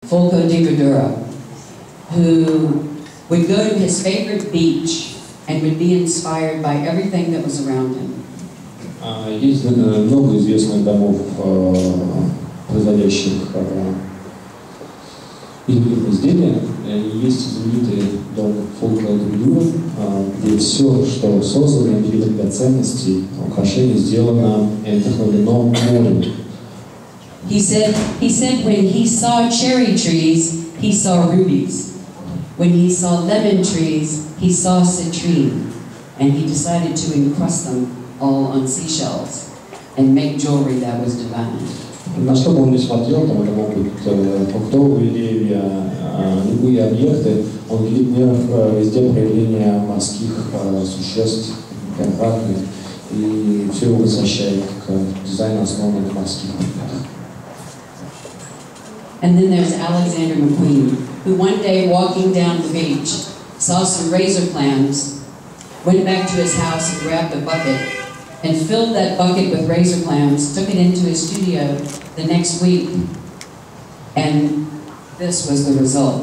Fulco de Verdura, who would go to his favorite beach and would be inspired by everything that was around him. Есть много известных домов, производящих ювелирные изделия. Есть знаменитый дом Fulco de Verdura, где все, что создано, передает драгоценностей, украшений, сделано и вдохновлено морем. He said when he saw cherry trees, he saw rubies. When he saw lemon trees, he saw citrine. And he decided to encrust them all on seashells and make jewelry that was divine. На что бы он ни смотрел, там это могут быть фруктовые деревья, любые объекты, он видит в них везде проявления морских существ, контрактных, и все его возвращает к дизайну, основанному на морских предметах. And then there's Alexander McQueen, who one day walking down the beach saw some razor clams, went back to his house and grabbed a bucket and filled that bucket with razor clams, took it into his studio the next week, and this was the result.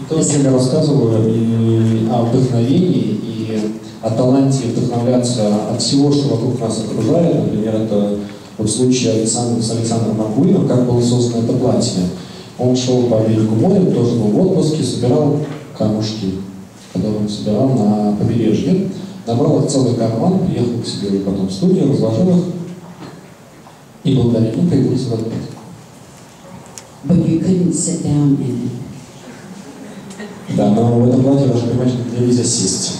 То, о чем я рассказываю, и о вдохновении, и о таланте вдохновляться от всего, что вокруг нас окружает. Например, это вот случай с Александром Маккуином, как было создано это платье. Он шел по берегу моря, тоже был в отпуске, собирал камушки, которые он собирал на побережье, набрал их целый карман, приехал к себе потом в студию, разложил их, и благодаря им появился этот платье. But you couldn't sit down in it. Да, но в этом платье даже, понимаете, нельзя сесть.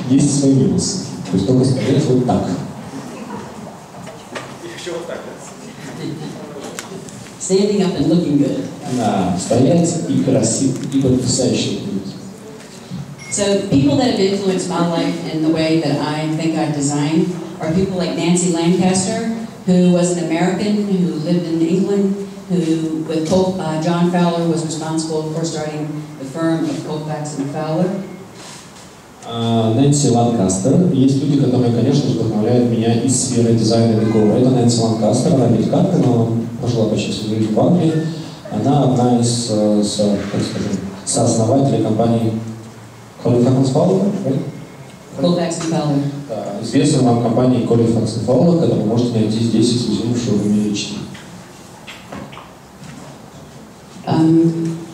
Есть свои минусы. То есть только стоять вот так. Еще вот так. Standing up and looking good. Да, стоять и красиво, и потрясающе выглядеть. So people that have influenced my life in the way that I think I design are people like Nancy Lancaster, who was an American who lived in England, who with John Fowler was responsible for starting the firm of Colfax and Fowler. Нэнси Ланкастер. Есть люди, которые, конечно же, вдохновляют меня из сферы дизайна и декора. Это Нэнси Ланкастер, она американка, но прожила почти всю жизнь в Англии. Она одна из сооснователей компании Colfax Fowler. Colfax and Fowler. Известная вам компания Colfax and Fowler, которую вы можете найти здесь, эксклюзивно в мире лично.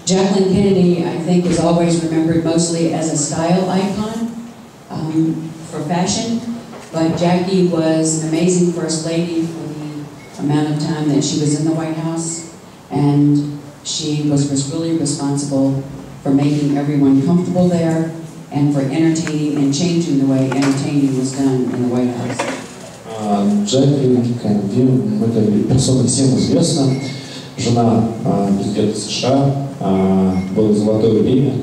Jacqueline Kennedy, I think, is always remembered mostly as a style icon for fashion, but Jackie was an amazing first lady for the amount of time that she was in the White House, and she was really responsible for making everyone comfortable there and for entertaining and changing the way entertaining was done in the White House. Jackie Kennedy, это персона всем известна, жена президента США, было золотое время,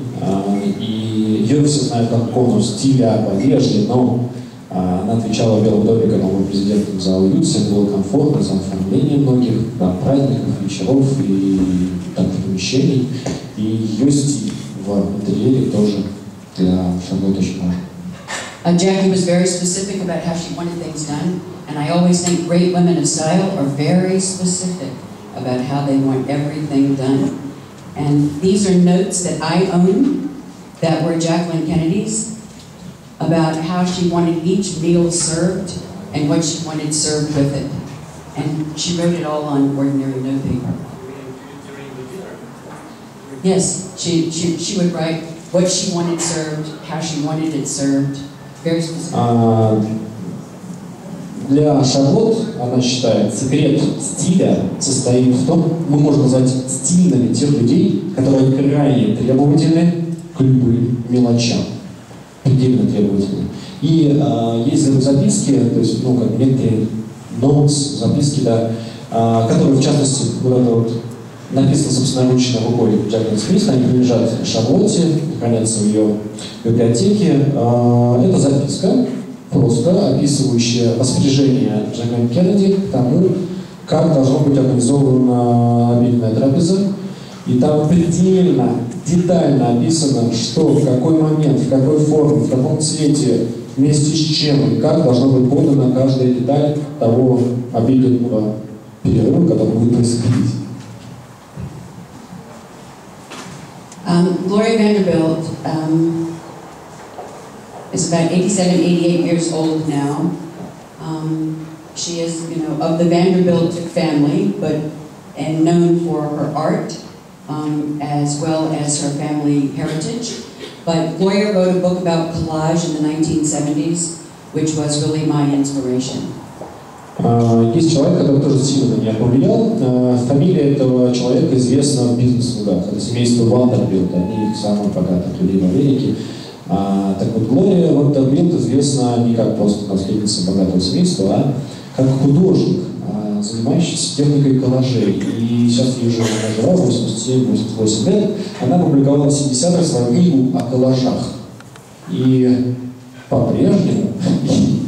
и ее все знают как икону стиля в одежде, но она отвечала в Белом доме, когда был президентом за уют, всем было комфортно, за оформление многих праздников, вечеров и таких помещений, и ее стиль в интерьере тоже для Шарлотты очень важен. Jackie was very specific about how she wanted things done, and I always think great women of style are very specific about how they want everything done. And these are notes that I own that were Jacqueline Kennedy's about how she wanted each meal served and what she wanted served with it. And she wrote it all on ordinary notepaper. Yes, she would write what she wanted served, how she wanted it served, very specific. Для Шарлотт, она считает, секрет стиля состоит в том, мы можем назвать стильными тех людей, которые крайне требовательны к любым мелочам, предельно требовательны. И есть записки, то есть, как некие notes, записки, да, которые, в частности, вот это вот написано собственноручно рукой Джаклин Смит, они принадлежат Шарлотте, хранятся в ее библиотеке. Это записка, просто описывающая воспряжение Джаклин Кеннеди к тому, как должно быть организована обеденная трапеза. И там предельно, детально описано, что, в какой момент, в какой форме, в каком цвете, вместе с чем и как должна быть подана каждая деталь того обеденного перерыва, который будет происходить. Gloria Vanderbilt is about 87, 88 years old now. She is, of the Vanderbilt family, and known for her art, as well as her family heritage. But Gloria wrote a book about collage in the 1970s, which was really my inspiration. Есть человек, который тоже сильно на меня повлиял. Фамилия этого человека известна в бизнес-кругах. Это семейство Вандербилт, они их самых богатых людей в Америке. Так вот, Глория Вандербилт известна не как просто наследница богатого семейства, а как художник, занимающийся техникой коллажей. И сейчас ей уже жила 87-88 лет. Она опубликовала в 70-х свою книгу о коллажах. И по-прежнему,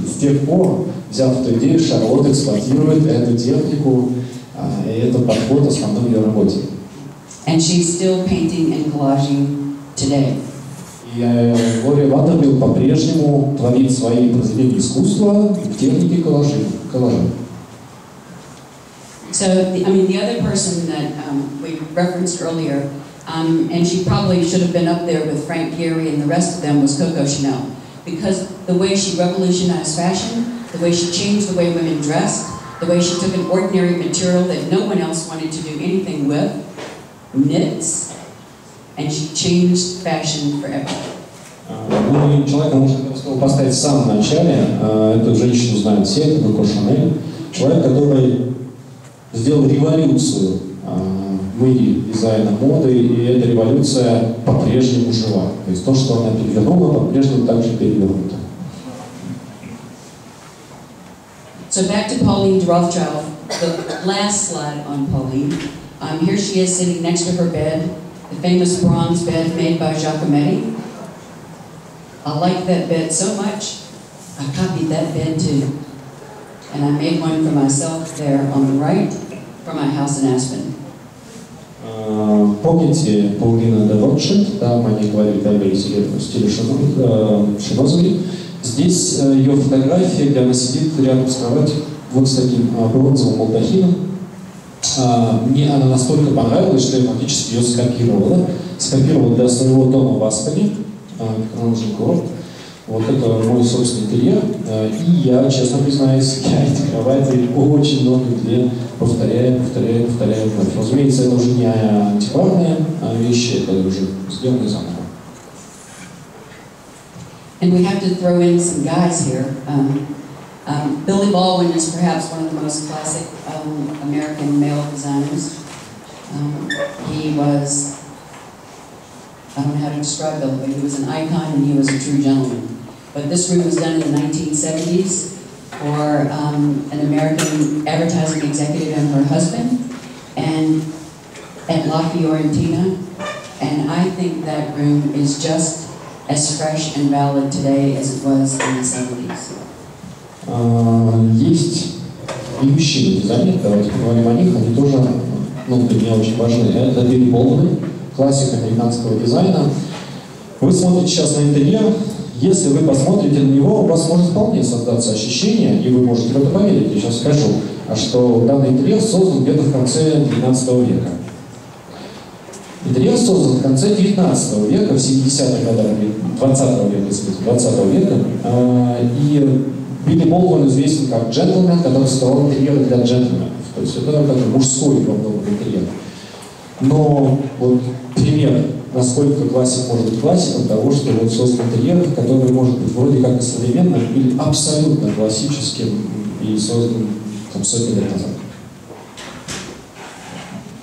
с тех пор, взяв эту идею, Шарлотта эксплуатирует эту технику и этот подход основной ее работе. And she's still painting and collaging today. И Глория Вандербилт по-прежнему творит свои произведения искусства в технике коллажа. So, the other person that we referenced earlier, and she probably should have been up there with Frank Gehry and the rest of them, was Coco Chanel. Because the way she revolutionized fashion, the way she changed the way women dressed, the way she took an ordinary material that no one else wanted to do anything with, knits, and she changed fashion forever. Ну и человека можно поставить в самом начале. Эту женщину знают все, это Коко Шанель. Человек, который сделал революцию в мире дизайна моды, и эта революция по-прежнему жива. То есть то, что она перевернула, по-прежнему также перевернуто. So back to Pauline de Rothschild, the last slide on Pauline. Here she is sitting next to her bed, the famous bronze bed made by Giacometti. I like that bed so much, I copied that bed too. And I made one for myself there on the right, from my house in Aspen. Помните Паулина де Ротшильд, там они говорили в стиле Шинозовой. Здесь ее фотография, где она сидит рядом с кроватью, вот с таким бронзовым балдахином. Мне она настолько понравилась, что я фактически ее скопировала. Скопировала для своего дома в Аспене, как нужен курорт. Вот это мой собственный интерьер. И я, честно признаюсь, я эти кровати очень много где повторяю вновь. Разумеется, это уже не антикварные вещи, это уже сделанные заново. And we have to throw in some guys here. Billy Baldwin is perhaps one of the most classic American male designers. He was, I don't know how to describe Billy, but he was an icon and he was a true gentleman. But this room was done in the 1970s for an American advertising executive and her husband, and at La Fiorentina. And I think that room is just as fresh and valid today as it was in the 70s. Есть и мужчины дизайнеры, давайте поговорим о них, они тоже, для меня очень важны. Это Билли Болдуин, классик американского дизайна. Вы смотрите сейчас на интерьер, если вы посмотрите на него, у вас может вполне создаться ощущение, и вы можете в это поверить, я сейчас скажу, что данный интерьер создан где-то в конце 19 века. Интерьер создан в конце 19 века, в 70-х годах, 20 века, и Билли Болдуин известен как джентльмен, который создавал интерьеры для джентльменов. То есть это такой мужской во многом интерьер. Но вот пример, насколько классик может быть классиком того, что вот создан интерьер, который может быть вроде как и современным или абсолютно классическим и создан сотни лет назад.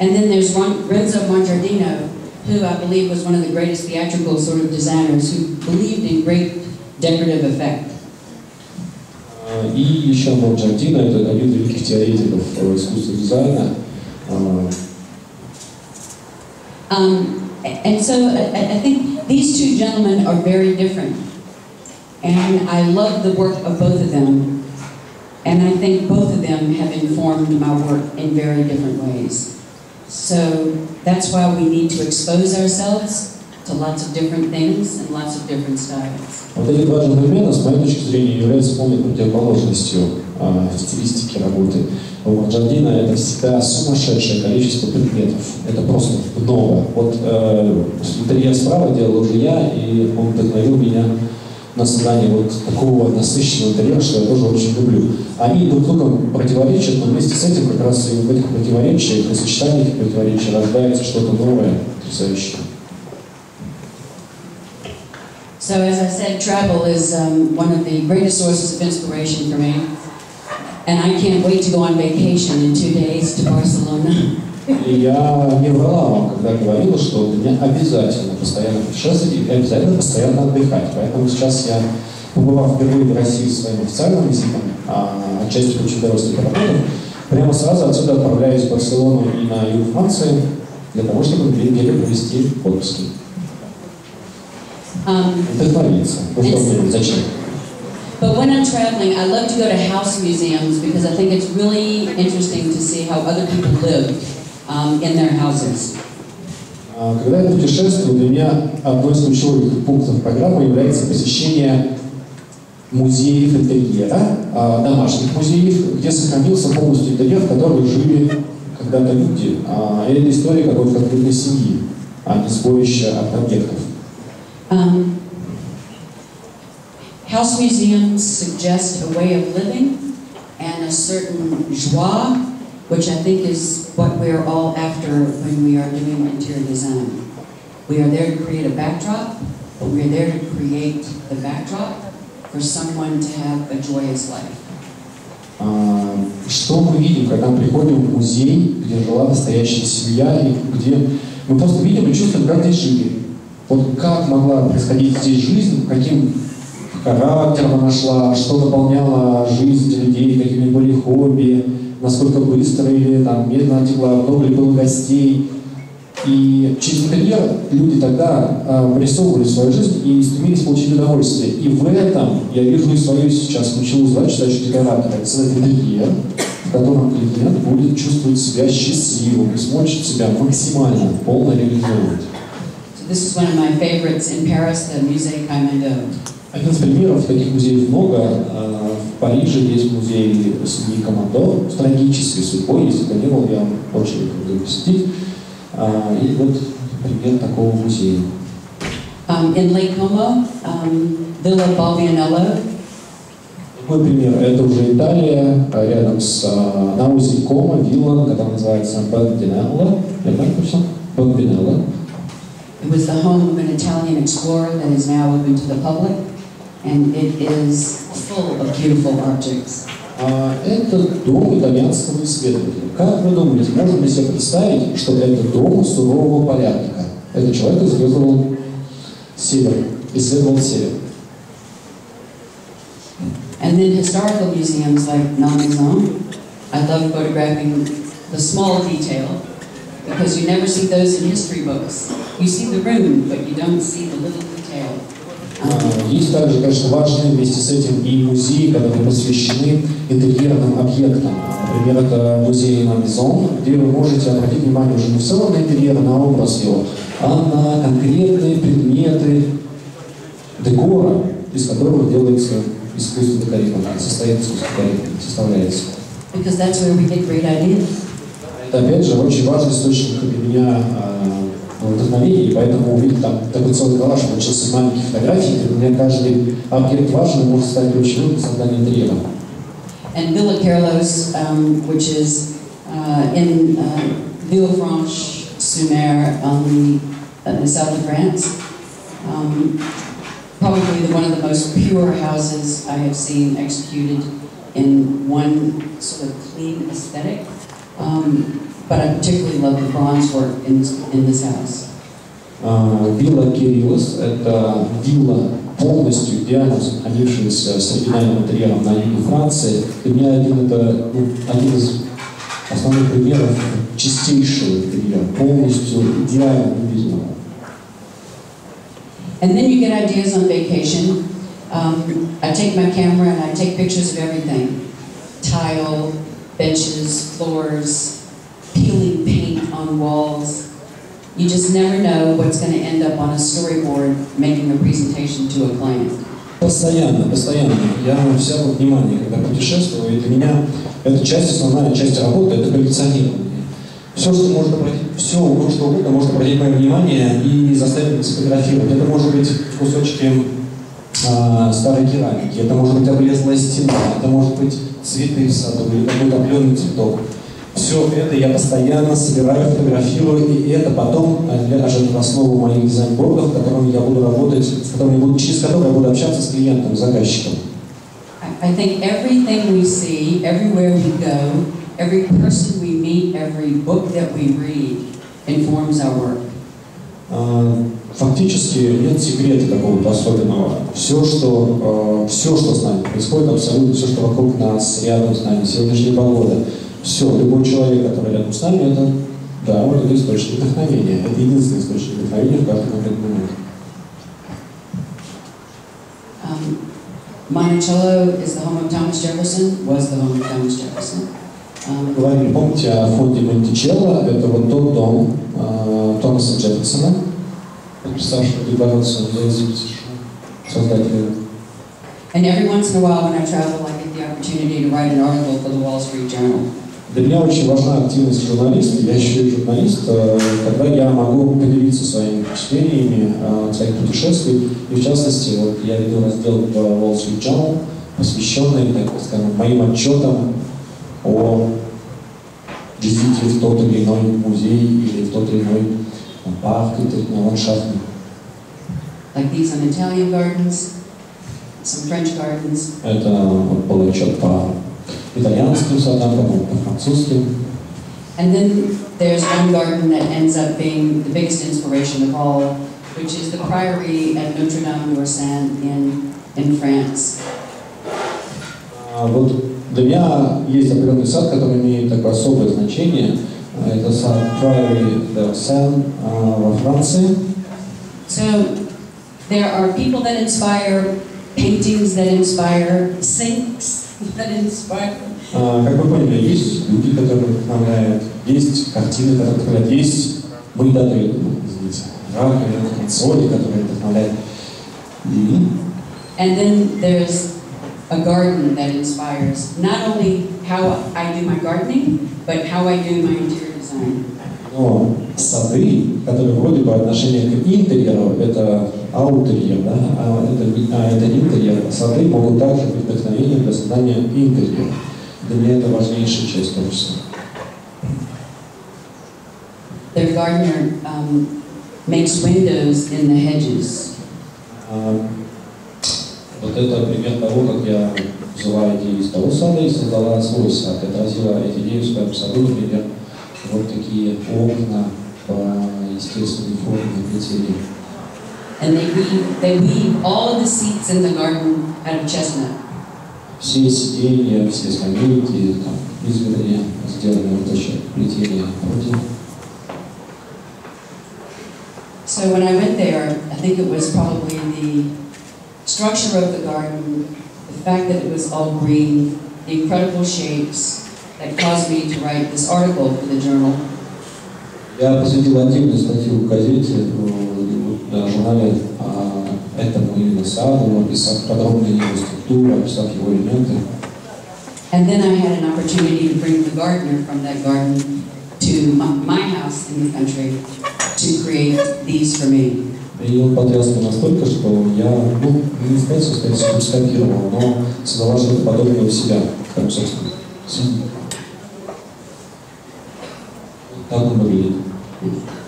And then there's Renzo Mongiardino, who I believe was one of the greatest theatrical sort of designers who believed in great decorative effect. И еще Монджардино, это один из великих теоретиков искусства дизайна. And so I think these two gentlemen are very different. And I love the work of both of them. And I think both of them have informed my work in very different ways. So that's why we need to expose ourselves to lots of different things and lots of different styles. Вот эти два джентльмена, с моей точки зрения, являются полной противоположностью в стилистике работы. У Джардина это всегда сумасшедшее количество предметов. Это просто много. Вот интерьер справа делал уже я, и он вдохновил меня на создание вот такого насыщенного интерьера, что я тоже очень люблю. Они друг другу противоречат, но вместе с этим как раз и в этих противоречиях, и сочетании этих противоречий рождается что-то новое, потрясающее. So as I said, travel is one of the greatest sources of inspiration for me. And I can't wait to go on vacation in 2 days to Barcelona. И я не врала вам, когда говорила, что для меня обязательно постоянно путешествовать и обязательно постоянно отдыхать. Поэтому сейчас я, побывав впервые в России своим официальным визитом, отчасти получив удовольствие поработав, прямо сразу отсюда отправляюсь в Барселону и на юг Франции для того, чтобы 2 недели провести в отпуске. Вдохновиться. Зачем? But when I'm traveling, I love to go to house museums because I think it's really interesting to see how other people live in their houses. Когда я путешествую, для меня одной из ключевых пунктов программы является посещение музеев интерьера, домашних музеев, где сохранился полностью интерьер, в котором жили когда-то люди. И это история какой-то конкретной семьи, а не сборище от объектов. House museums suggest a way of living and a certain joie, which I think is what we are all after when we are doing interior design. We are there to create a backdrop, but we are there to create the backdrop for someone to have a joyous life. Что мы видим, когда мы приходим в музей, где жила настоящая семья, и где мы просто видим и чувствуем, как здесь жили. Вот как могла происходить здесь жизнь, каким характером она шла, что наполняло жизнь людей, какими были хобби, насколько быстро или там, медленно текла, много ли было гостей. И через интерьер люди тогда вырисовывали свою жизнь и стремились получить удовольствие. И в этом я вижу и свою сейчас ключевую задачу декоратора. Это создать интерьер, в котором клиент будет чувствовать себя счастливым и сможет себя максимально, полно реализовывать. So this is one of my favorites in Paris, the Musée Caimando. Один из примеров, таких музеев много. В Париже есть музей семьи Командо с трагической судьбой. Если бы не был, я вам очень рекомендую посетить. И вот пример такого музея. In Lake Como, Villa Balbianello. Другой пример. Это уже Италия, рядом с на озере Комо, вилла, которая называется Балбинелло. Я так точно? Балбинелло. It was the home of an Italian explorer that is now open to the public, and it is full of beautiful objects. Это дом итальянского исследователя. Как вы думаете, можно ли себе представить, что это дом сурового порядка? Этот человек исследовал север. And then historical museums like Malmaison. I love photographing the small detail because you never see those in history books. You see the room, but you don't see the little detail. Есть также, конечно, важные вместе с этим и музеи, которые посвящены интерьерным объектам. Например, это музей Малмезон, где вы можете обратить внимание уже не в целом на интерьер, на образ его, а на конкретные предметы декора, из которых делается искусство декорирования, состоит искусство декорирования, составляется. Because that's where we get great ideas. Это, опять же, очень важный источник для меня вдохновения, и поэтому увидеть там такой целый коллаж, получился из маленьких фотографий, для меня каждый объект важный может стать ключевым для создания интерьера. And Villa Carlos, which is in Villefranche-sur-Mer on the south of France, probably one of the most pure houses I have seen executed in one sort of clean aesthetic. But I particularly love the bronze work in this house. Вилла Кириллос – это вилла, полностью идеально сохранившаяся с оригинальным интерьером на юге Франции. Для меня один из основных примеров чистейшего интерьера, полностью идеально выполненного. And then you get ideas on vacation. I take my camera and I take pictures of everything. Tile, benches, floors, peeling paint on walls. You just never know what's going to end up on a storyboard making a presentation to a client. Постоянно, постоянно. Я вся во внимание, когда путешествую, и для меня эта часть, основная часть работы, это коллекционирование. Все, что может обратить, все, что угодно, может обратить мое внимание и заставить меня сфотографировать. Это может быть кусочки старой керамики, это может быть облезлая стена, это может быть цветы в саду или какой-то определенный цветок. Все это я постоянно собираю, фотографирую, и это потом ляжет в основу моих дизайн-бордов, которыми я буду работать, через которые я буду общаться с клиентом, заказчиком. I think everything we see, everywhere we go, every person we meet, every book that we read informs our work. Фактически нет секрета какого-то особенного. Все, что с нами происходит, абсолютно все, что вокруг нас, рядом с нами, сегодняшняя погода, все, любой человек, который рядом с нами, это, да, вот это источник вдохновения. Это единственный источник вдохновения в каждый конкретный момент. Monticello is the home of Thomas Jefferson, was the home of Thomas Jefferson. Говорили, помните о фонде Монтичелло, это вот тот дом Томаса Джефферсона, подписавшего декларацию независимости создателя. And every once in a while when I travel, I get the opportunity to write an article for the Wall Street Journal. Для меня очень важна активность журналиста, я еще и журналист, когда я могу поделиться своими впечатлениями своих путешествий. И в частности, вот я веду раздел в Wall Street Journal, посвященный, так скажем, моим отчетам о визите в тот или иной музей или в тот или иной парк, или ландшафтный. Like these on Italian gardens, some French gardens. Это вот был отчет по итальянским садам, по французским. And then there's one garden that ends up being the biggest inspiration of all, which is the Priory at Notre-Dame-du-Seine in France. Вот для меня есть определенный сад, который имеет такое особое значение. Это сад Priory de Seine во Франции. So there are people that inspire, paintings that inspire, sinks that inspire. Как вы поняли, есть люди, которые вдохновляют, есть картины, которые вдохновляют, есть раковины, консоли, которые вдохновляют. And then there's a garden that inspires not only how I do my gardening, but how I do my interior design. Но сады, которые вроде бы отношение к интерьеру, это аутерьер, да? Это интерьер. Сады могут также быть вдохновением для создания интерьера. Для меня это важнейшая часть творчества. Their gardener makes windows in the hedges. Вот это пример того, как я взяла идею из того сада и создала свой сад. Я отразила эти идеи в своем саду, например, вот такие окна по естественной форме плетения. And they weave all of the seats in the garden out of chestnut. Все сиденья, все скамейки, там, изгороди сделаны вот за счет плетения прутьев. So when I went there, I think it was probably the structure of the garden, the fact that it was all green, the incredible shapes that caused me to write this article for the journal. Я посвятил отдельную статью в газете, в журнале этому именно саду, описав подробно его структуру, описав его элементы. And then I had an opportunity to bring the gardener from that garden to my house in the country to create these for me. И он потряс меня настолько, что я, не сказать, что скопировал, но создала что-то подобное у себя, как собственно. Так он выглядит.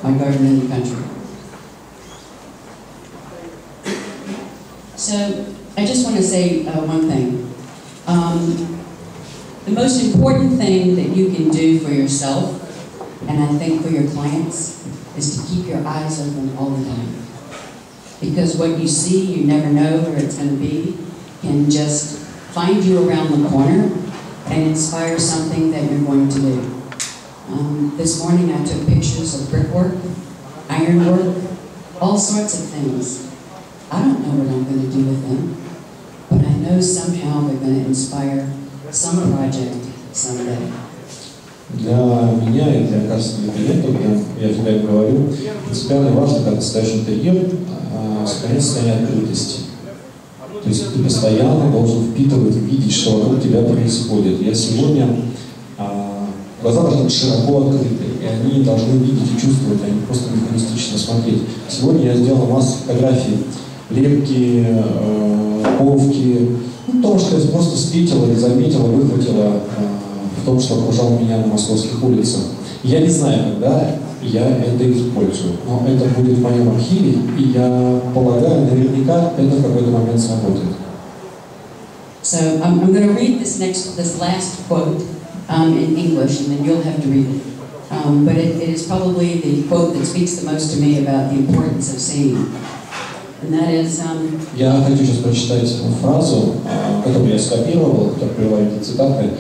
My garden in the country. So I just want to say one thing. The most important thing that you can do for yourself, and I think for your clients, is to keep your eyes open all the time. Because what you see, you never know where it's going to be, can just find you around the corner and inspire something that you're going to do. This morning I took pictures of brickwork, ironwork, all sorts of things. I don't know what I'm going to do with them, but I know somehow they're going to inspire some project someday. Для меня и для качественных клиентов, я всегда им говорю, принципиально важно, когда ставишь интерьер, сохранить состояние открытости. То есть ты постоянно должен впитывать, видеть, что вокруг тебя происходит. Я сегодня, глаза должны быть широко открыты, и они должны видеть и чувствовать, а не просто механистично смотреть. Сегодня я сделал массу фотографий, лепки, ковки, то, что я просто встретила или заметила, выхватила в том, что окружало меня на московских улицах. Я не знаю, когда я это использую, но это будет в моем архиве, и я полагаю, наверняка это в какой-то момент сработает. So I'm going to read this last quote in English, and then you'll have to read it. But it is probably the quote that speaks the most to me about the importance of seeing. And that is, Я хочу сейчас прочитать фразу, которую я скопировал, которая привела эти цитаты.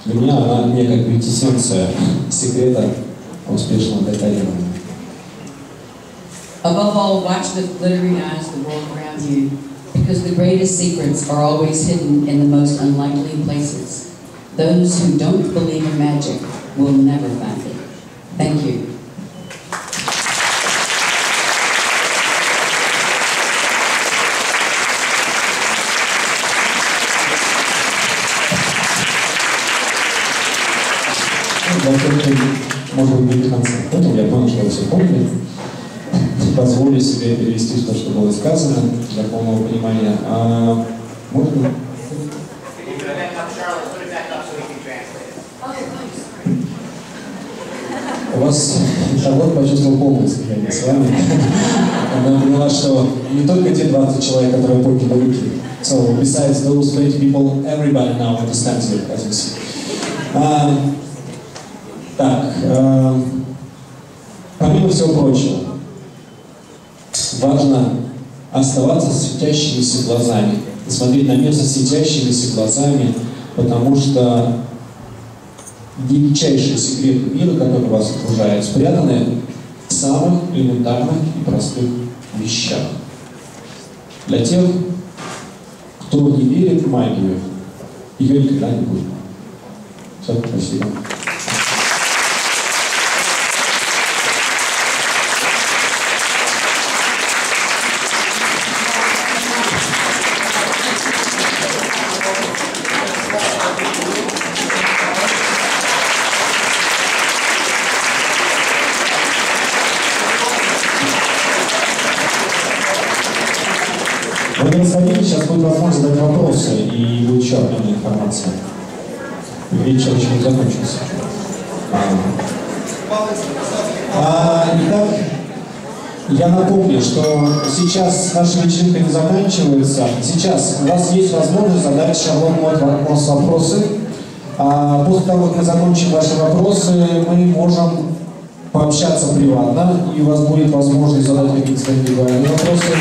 Для меня она некая квинтэссенция секрета успешного декорирования. Above all, watch with glittering eyes the world around you, because the greatest secrets are always hidden in the most unlikely places. Those who don't believe in magic will never find it. Thank you. Для тех, кто, может быть, не до конца понял, я понял, что вы все поняли. Позволю себе перевести то, что было сказано, для полного понимания. Можно? У вас Шарлотта почувствовал полное слияние с вами. Она поняла, что не только те 20 человек, которые подняли руки. So, besides those 20 people, everybody now understands you, as you see. Так, помимо всего прочего, важно оставаться с светящимися глазами, смотреть на мир со светящимися глазами, потому что величайшие секреты мира, которые вас окружают, спрятаны в самых элементарных и простых вещах. Для тех, кто не верит в магию, ее никогда не будет. Все, спасибо. Вы не расходились, сейчас будет возможность задать вопросы и будет еще одна информация. Вечер еще не закончился. Итак, я напомню, что сейчас наша вечеринка не заканчивается. Сейчас у вас есть возможность задать Шарлотты Мосс вопросы. После того, как мы закончим ваши вопросы, мы можем пообщаться приватно, и у вас будет возможность задать какие-то индивидуальные вопросы.